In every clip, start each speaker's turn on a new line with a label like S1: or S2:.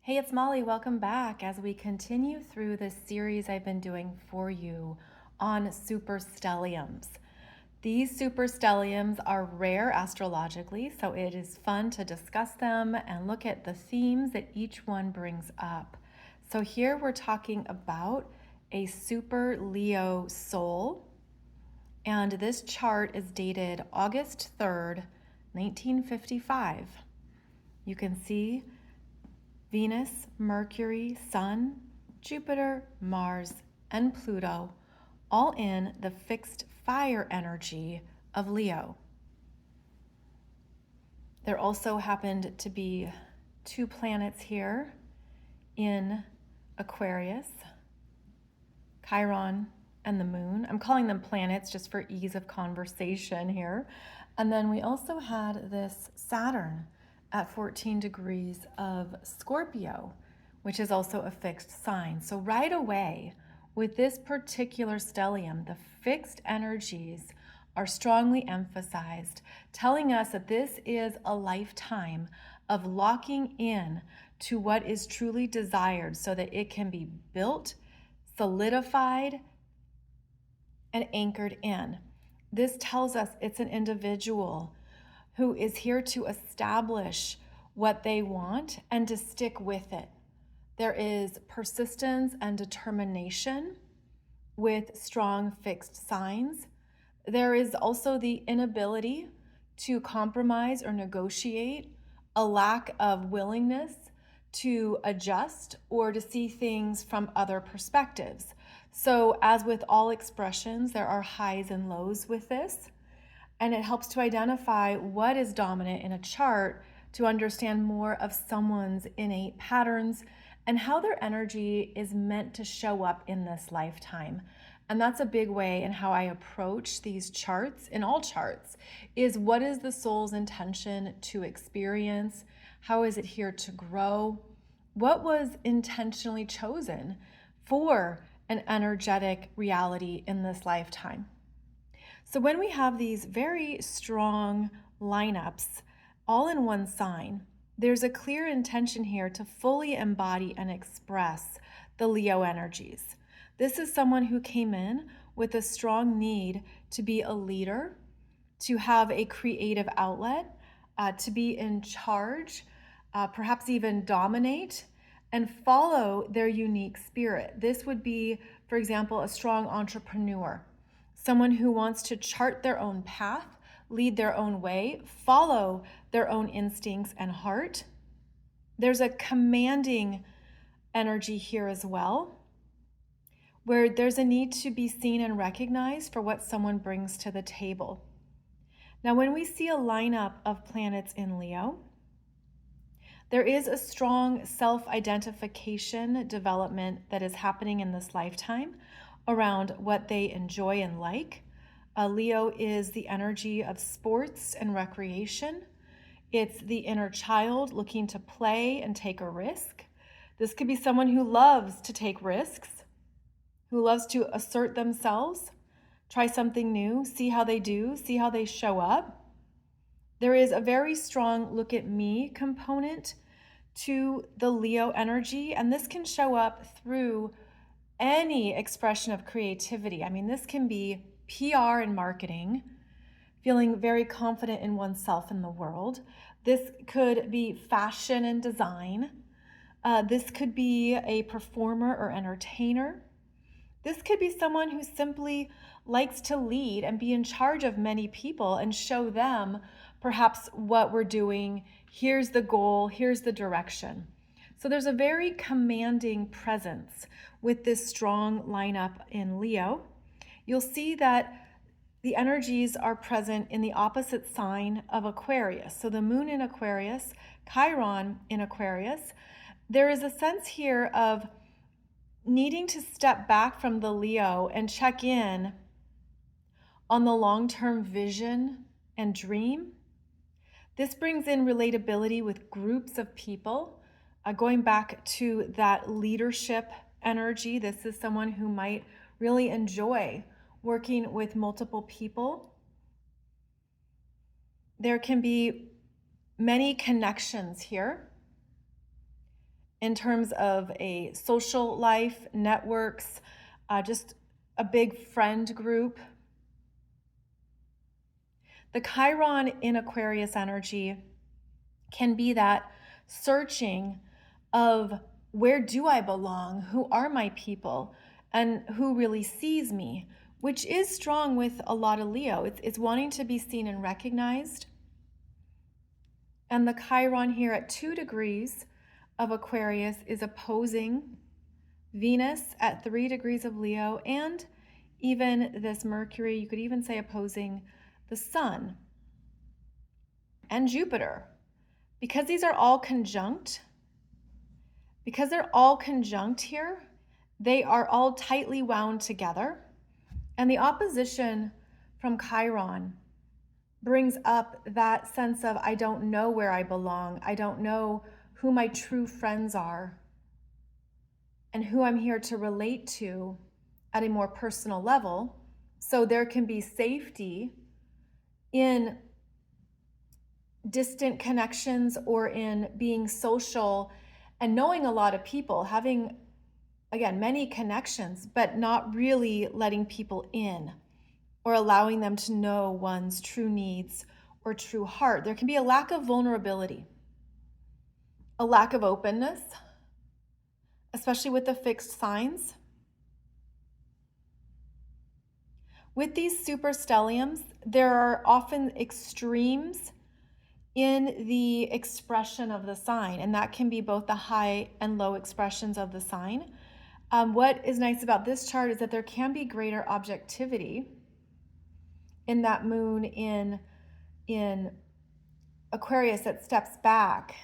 S1: Hey, it's Molly. Welcome back as we continue through this series I've been doing for you on superstelliums. These superstelliums are rare astrologically, so it is fun to discuss them and look at the themes that each one brings up. So here we're talking about a super Leo soul, and this chart is dated August 3rd, 1955. You can see Venus, Mercury, Sun, Jupiter, Mars, and Pluto, all in the fixed fire energy of Leo. There also happened to be two planets here in Aquarius, Chiron and the Moon. I'm calling them planets just for ease of conversation here. And then we also had this Saturn at 14 degrees of Scorpio, which is also a fixed sign. So right away, with this particular stellium, the fixed energies are strongly emphasized, telling us that this is a lifetime of locking in to what is truly desired so that it can be built, solidified, and anchored in. This tells us it's an individual who is here to establish what they want and to stick with it. There is persistence and determination with strong fixed signs. There is also the inability to compromise or negotiate, a lack of willingness to adjust or to see things from other perspectives. So as with all expressions, there are highs and lows with this. And it helps to identify what is dominant in a chart to understand more of someone's innate patterns and how their energy is meant to show up in this lifetime. And that's a big way in how I approach these charts, in all charts, is what is the soul's intention to experience? How is it here to grow? What was intentionally chosen for an energetic reality in this lifetime? So when we have these very strong lineups all in one sign, there's a clear intention here to fully embody and express the Leo energies. This is someone who came in with a strong need to be a leader, to have a creative outlet, to be in charge, perhaps even dominate, and follow their unique spirit. This would be, for example, a strong entrepreneur. Someone who wants to chart their own path, lead their own way, follow their own instincts and heart. There's a commanding energy here as well, where there's a need to be seen and recognized for what someone brings to the table. Now, when we see a lineup of planets in Leo, there is a strong self-identification development that is happening in this lifetime around what they enjoy and like. Leo is the energy of sports and recreation. It's the inner child looking to play and take a risk. This could be someone who loves to take risks, who loves to assert themselves, try something new, see how they do, see how they show up. There is a very strong look at me component to the Leo energy, and this can show up through any expression of creativity. I mean, this can be PR and marketing, feeling very confident in oneself in the world. This could be fashion and design. This could be a performer or entertainer. This could be someone who simply likes to lead and be in charge of many people and show them perhaps what we're doing. Here's the goal, here's the direction. So there's a very commanding presence with this strong lineup in Leo. You'll see that the energies are present in the opposite sign of Aquarius. So the moon in Aquarius, Chiron in Aquarius. There is a sense here of needing to step back from the Leo and check in on the long-term vision and dream. This brings in relatability with groups of people. Going back to that leadership energy, this is someone who might really enjoy working with multiple people. There can be many connections here. in terms of a social life, networks, just a big friend group. The Chiron in Aquarius energy can be that searching of where do I belong? Who are my people? And who really sees me? Which is strong with a lot of Leo. It's wanting to be seen and recognized. And the Chiron here at 2 degrees of Aquarius is opposing Venus at 3 degrees of Leo, and even this Mercury, you could even say opposing the Sun and Jupiter. Because these are all conjunct, because they're all conjunct here, they are all tightly wound together. And the opposition from Chiron brings up that sense of, I don't know where I belong. I don't know who my true friends are and who I'm here to relate to at a more personal level. So there can be safety in distant connections or in being social and knowing a lot of people, having, again, many connections, but not really letting people in or allowing them to know one's true needs or true heart. There can be a lack of vulnerability, a lack of openness, especially with the fixed signs. With these super stelliums, there are often extremes in the expression of the sign, and that can be both the high and low expressions of the sign. What is nice about this chart is that there can be greater objectivity in that moon in Aquarius that steps back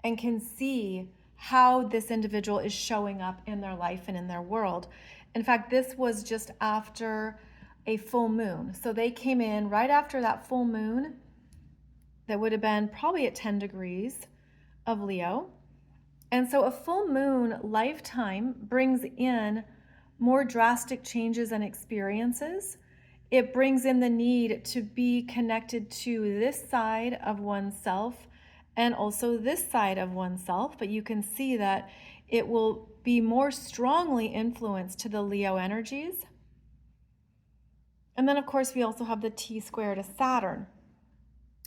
S1: and can see how this individual is showing up in their life and in their world. In fact, this was just after a full moon. So they came in right after that full moon that would have been probably at 10 degrees of Leo. And so a full moon lifetime brings in more drastic changes and experiences. It brings in the need to be connected to this side of oneself and also this side of oneself. But you can see that it will be more strongly influenced to the Leo energies. And then, of course, we also have the T-square to Saturn.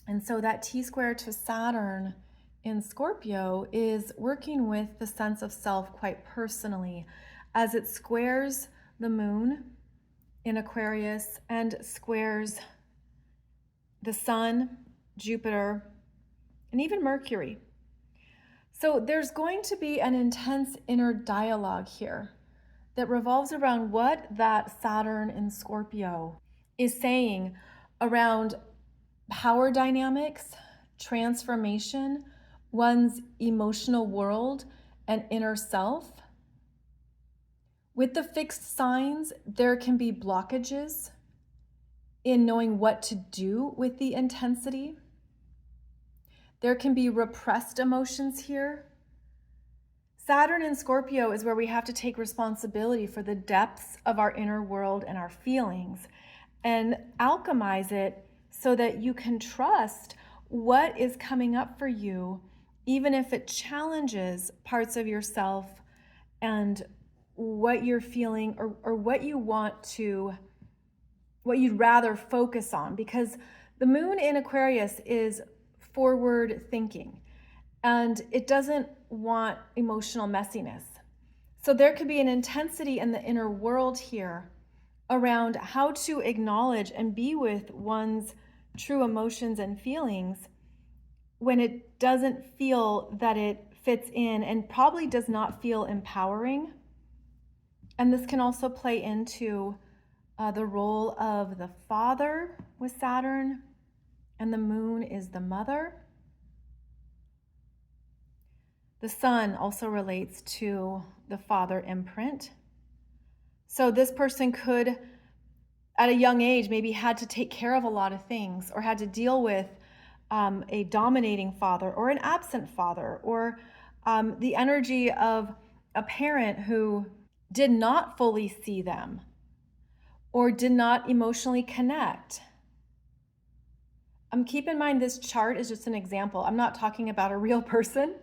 S1: And so that T-square to Saturn in Scorpio is working with the sense of self quite personally, as it squares the moon in Aquarius and squares the Sun, Jupiter, and even Mercury. So there's going to be an intense inner dialogue here that revolves around what that Saturn in Scorpio is saying around power dynamics, transformation, one's emotional world, and inner self. With the fixed signs, there can be blockages in knowing what to do with the intensity. There can be repressed emotions here. Saturn in Scorpio is where we have to take responsibility for the depths of our inner world and our feelings and alchemize it so that you can trust what is coming up for you, even if it challenges parts of yourself and what you're feeling or what you want to, what you'd rather focus on. Because the moon in Aquarius is forward thinking and it doesn't want emotional messiness. So there could be an intensity in the inner world here around how to acknowledge and be with one's true emotions and feelings when it doesn't feel that it fits in and probably does not feel empowering. And this can also play into the role of the father with Saturn, and the moon is the mother. The sun also relates to the father imprint. So this person could, at a young age, maybe had to take care of a lot of things or had to deal with a dominating father or an absent father, or the energy of a parent who did not fully see them or did not emotionally connect. Keep in mind this chart is just an example. I'm not talking about a real person.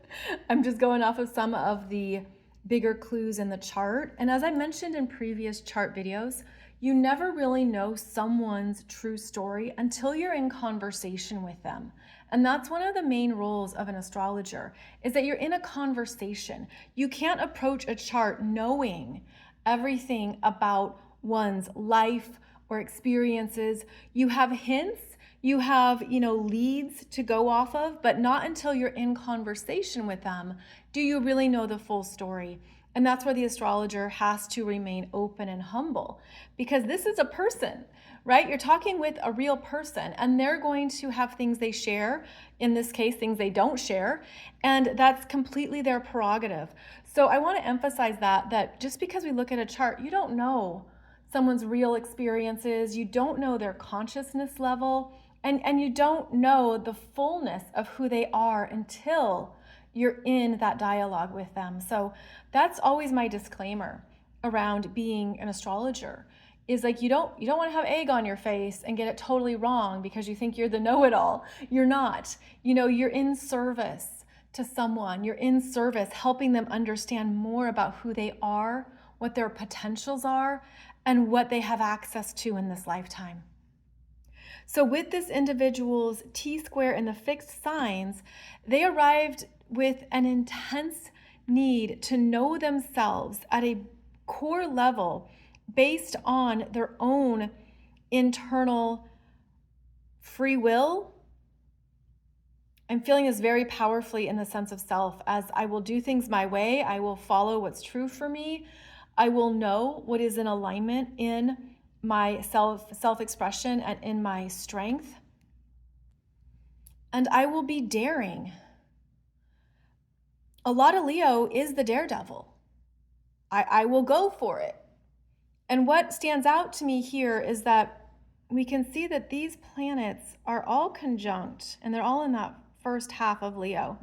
S1: I'm just going off of some of the bigger clues in the chart. And as I mentioned in previous chart videos, you never really know someone's true story until you're in conversation with them. And that's one of the main roles of an astrologer, is that you're in a conversation. You can't approach a chart knowing everything about one's life or experiences. You have hints, you have, leads to go off of, but not until you're in conversation with them do you really know the full story. And that's where the astrologer has to remain open and humble, because this is a person, right? You're talking with a real person, and they're going to have things they share, in this case, things they don't share, and that's completely their prerogative. So I want to emphasize that just because we look at a chart, you don't know someone's real experiences, you don't know their consciousness level, and you don't know the fullness of who they are until you're in that dialogue with them. So that's always my disclaimer around being an astrologer, is like you don't want to have egg on your face and get it totally wrong because you think you're the know-it-all. You're not. You're in service to someone. You're in service helping them understand more about who they are, what their potentials are, and what they have access to in this lifetime. So with this individual's T-square and the fixed signs, they arrived with an intense need to know themselves at a core level based on their own internal free will. I'm feeling this very powerfully in the sense of self, as I will do things my way. I will follow what's true for me. I will know what is in alignment in my self-expression and in my strength. And I will be daring. A lot of Leo is the daredevil. I will go for it. And what stands out to me here is that we can see that these planets are all conjunct, and they're all in that first half of Leo.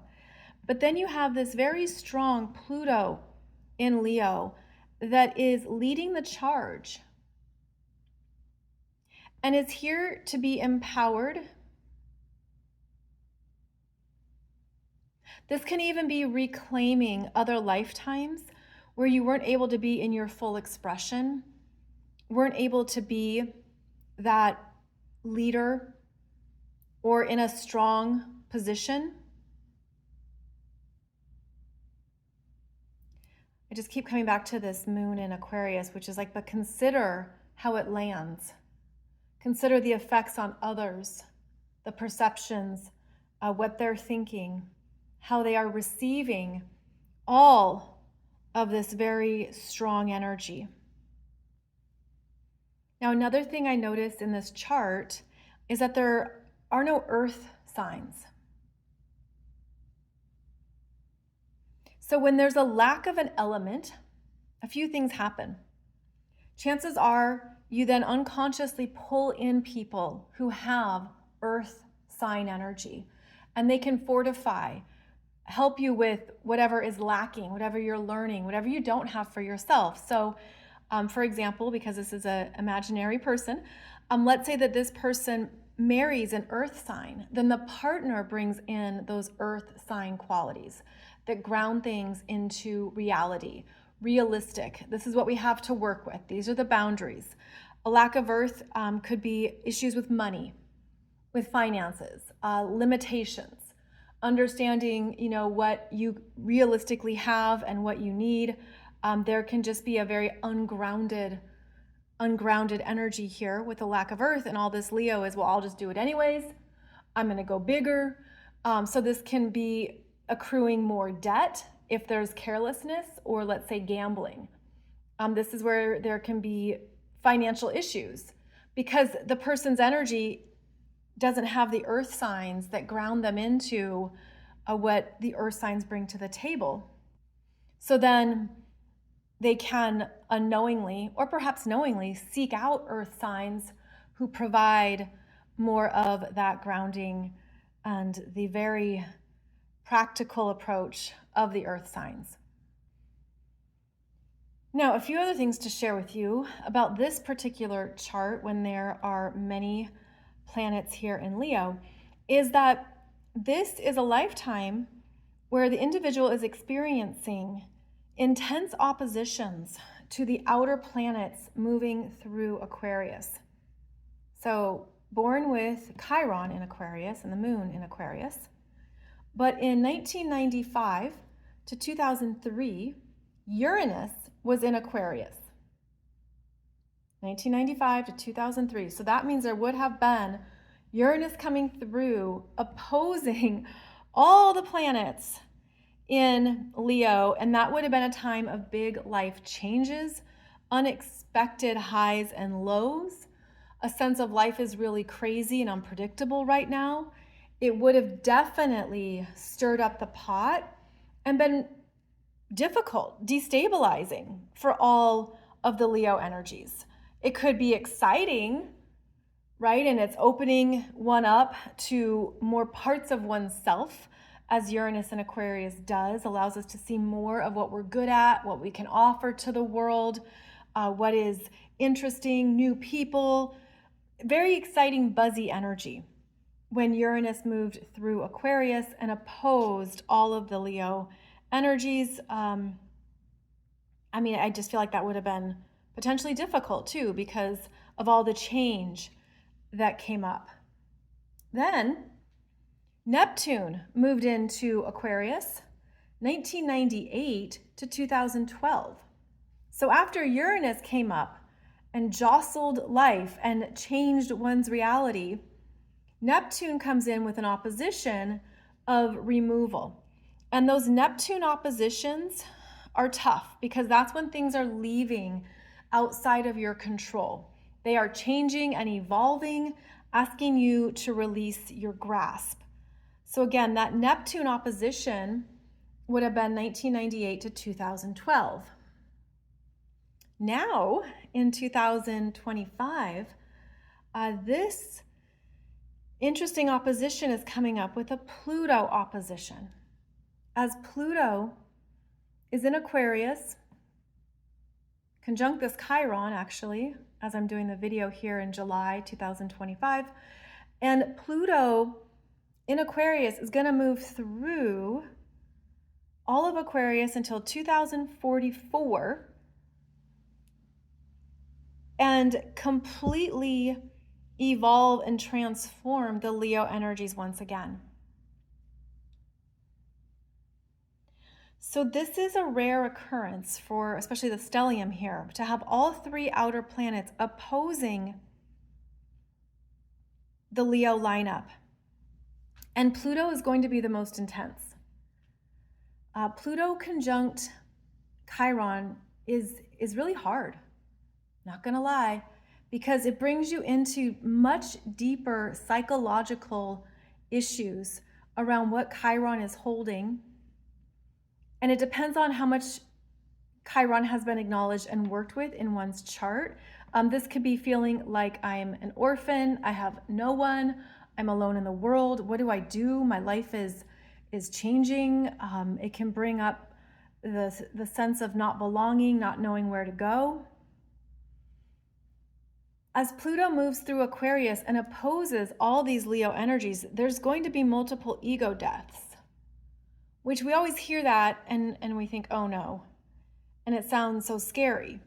S1: But then you have this very strong Pluto in Leo that is leading the charge. And it's here to be empowered. This can even be reclaiming other lifetimes where you weren't able to be in your full expression, weren't able to be that leader or in a strong position. I just keep coming back to this moon in Aquarius, which is like, but consider how it lands. Consider the effects on others, the perceptions, what they're thinking, how they are receiving all of this very strong energy. Now, another thing I noticed in this chart is that there are no earth signs. So when there's a lack of an element, a few things happen. Chances are you then unconsciously pull in people who have earth sign energy, and they can fortify, help you with whatever is lacking, whatever you're learning, whatever you don't have for yourself. So for example, because this is an imaginary person, let's say that this person marries an earth sign, then the partner brings in those earth sign qualities that ground things into reality, realistic. This is what we have to work with. These are the boundaries. A lack of earth could be issues with money, with finances, limitations, understanding, what you realistically have and what you need. There can just be a very ungrounded energy here with a lack of earth, and all this Leo is, well, I'll just do it anyways. I'm going to go bigger. So this can be accruing more debt if there's carelessness or, let's say, gambling. This is where there can be financial issues because the person's energy doesn't have the earth signs that ground them into what the earth signs bring to the table. So then they can unknowingly or perhaps knowingly seek out earth signs who provide more of that grounding and the very practical approach of the earth signs. Now, a few other things to share with you about this particular chart when there are many planets here in Leo is that this is a lifetime where the individual is experiencing intense oppositions to the outer planets moving through Aquarius. So, born with Chiron in Aquarius and the moon in Aquarius. But in 1995 to 2003, Uranus was in Aquarius. 1995 to 2003. So that means there would have been Uranus coming through opposing all the planets in Leo, and that would have been a time of big life changes, unexpected highs and lows, a sense of life is really crazy and unpredictable right now. It would have definitely stirred up the pot and been difficult, destabilizing for all of the Leo energies. It could be exciting, right? And it's opening one up to more parts of oneself, as Uranus in Aquarius does, allows us to see more of what we're good at, what we can offer to the world, what is interesting, new people. Very exciting, buzzy energy when Uranus moved through Aquarius and opposed all of the Leo energies. I just feel like that would have been potentially difficult too because of all the change that came up. Then Neptune moved into Aquarius 1998 to 2012. So after Uranus came up and jostled life and changed one's reality, Neptune comes in with an opposition of removal. And those Neptune oppositions are tough because that's when things are leaving outside of your control. They are changing and evolving, asking you to release your grasp. So again, that Neptune opposition would have been 1998 to 2012. Now, in 2025, this interesting opposition is coming up with a Pluto opposition. As Pluto is in Aquarius, conjunct this Chiron actually, as I'm doing the video here in July 2025, and Pluto in Aquarius is going to move through all of Aquarius until 2044 and completely evolve and transform the Leo energies once again. So this is a rare occurrence for especially the stellium here, to have all three outer planets opposing the Leo lineup. And Pluto is going to be the most intense. Pluto conjunct Chiron is really hard, not gonna lie, because it brings you into much deeper psychological issues around what Chiron is holding. And it depends on how much Chiron has been acknowledged and worked with in one's chart. This could be feeling like I'm an orphan, I have no one, I'm alone in the world. What do I do? My life is changing. It can bring up the sense of not belonging, not knowing where to go. As Pluto moves through Aquarius and opposes all these Leo energies, there's going to be multiple ego deaths, which we always hear that and we think, oh no, and it sounds so scary.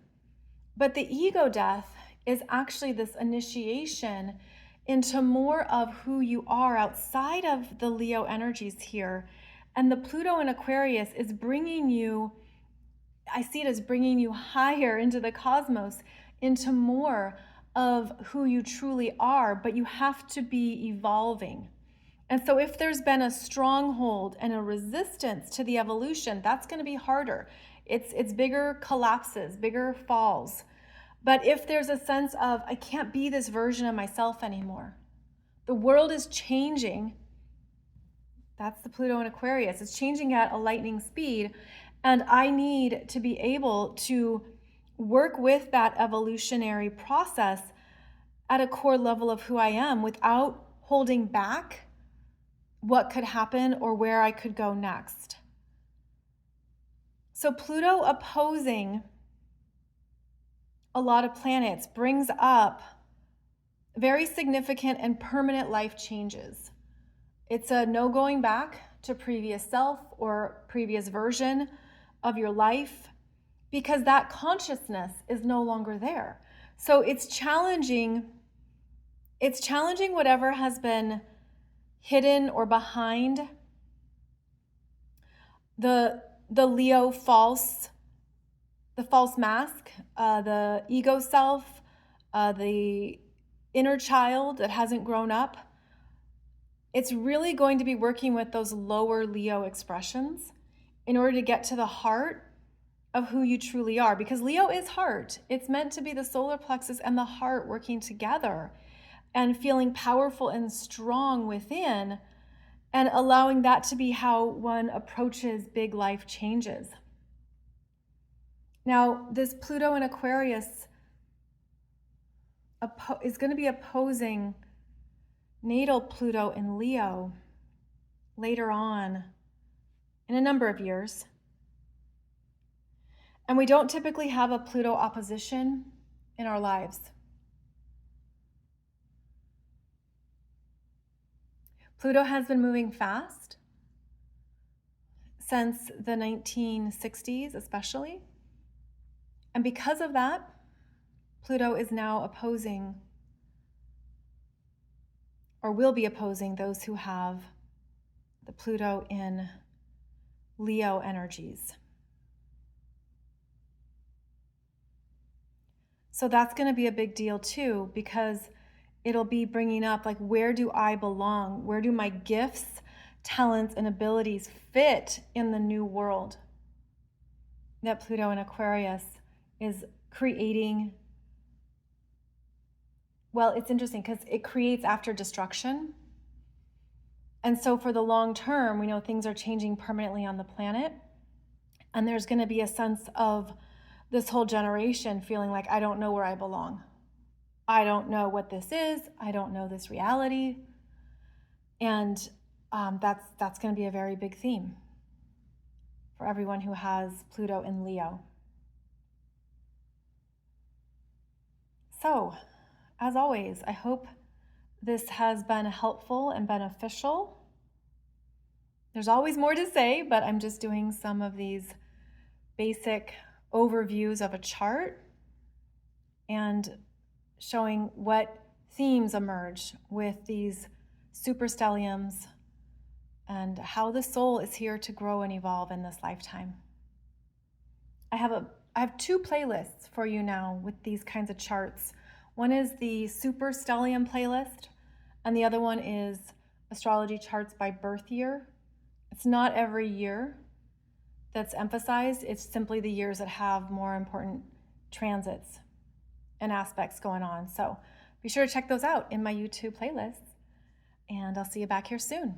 S1: But the ego death is actually this initiation into more of who you are outside of the Leo energies here. And the Pluto in Aquarius is bringing you, I see it as bringing you higher into the cosmos, into more of who you truly are, but you have to be evolving. And so if there's been a stronghold and a resistance to the evolution, that's going to be harder. It's bigger collapses, bigger falls. But if there's a sense of, I can't be this version of myself anymore, the world is changing, that's the Pluto in Aquarius, it's changing at a lightning speed, and I need to be able to work with that evolutionary process at a core level of who I am without holding back what could happen or where I could go next. So Pluto opposing a lot of planets brings up very significant and permanent life changes. It's a no going back to previous self or previous version of your life, because that consciousness is no longer there. So it's challenging whatever has been hidden or behind the Leo false mask, the ego self, the inner child that hasn't grown up. It's really going to be working with those lower Leo expressions in order to get to the heart of who you truly are, because Leo is heart. It's meant to be the solar plexus and the heart working together and feeling powerful and strong within, and allowing that to be how one approaches big life changes. Now, this Pluto in Aquarius is going to be opposing natal Pluto in Leo later on in a number of years. And we don't typically have a Pluto opposition in our lives. Pluto has been moving fast since the 1960s, especially. And because of that, Pluto is now opposing, or will be opposing, those who have the Pluto in Leo energies. So that's going to be a big deal too, because it'll be bringing up, like, where do I belong? Where do my gifts, talents, and abilities fit in the new world that Pluto in Aquarius is creating? Well, it's interesting because it creates after destruction. And so for the long term, we know things are changing permanently on the planet. And there's going to be a sense of this whole generation feeling like, I don't know where I belong. I don't know what this is. I don't know this reality. And that's going to be a very big theme for everyone who has Pluto in Leo. So, as always, I hope this has been helpful and beneficial. There's always more to say, but I'm just doing some of these basic overviews of a chart and showing what themes emerge with these superstelliums and how the soul is here to grow and evolve in this lifetime. I have two playlists for you now with these kinds of charts. One is the superstellium playlist, and the other one is astrology charts by birth year. It's not every year that's emphasized. It's simply the years that have more important transits and aspects going on. So be sure to check those out in my YouTube playlist, and I'll see you back here soon.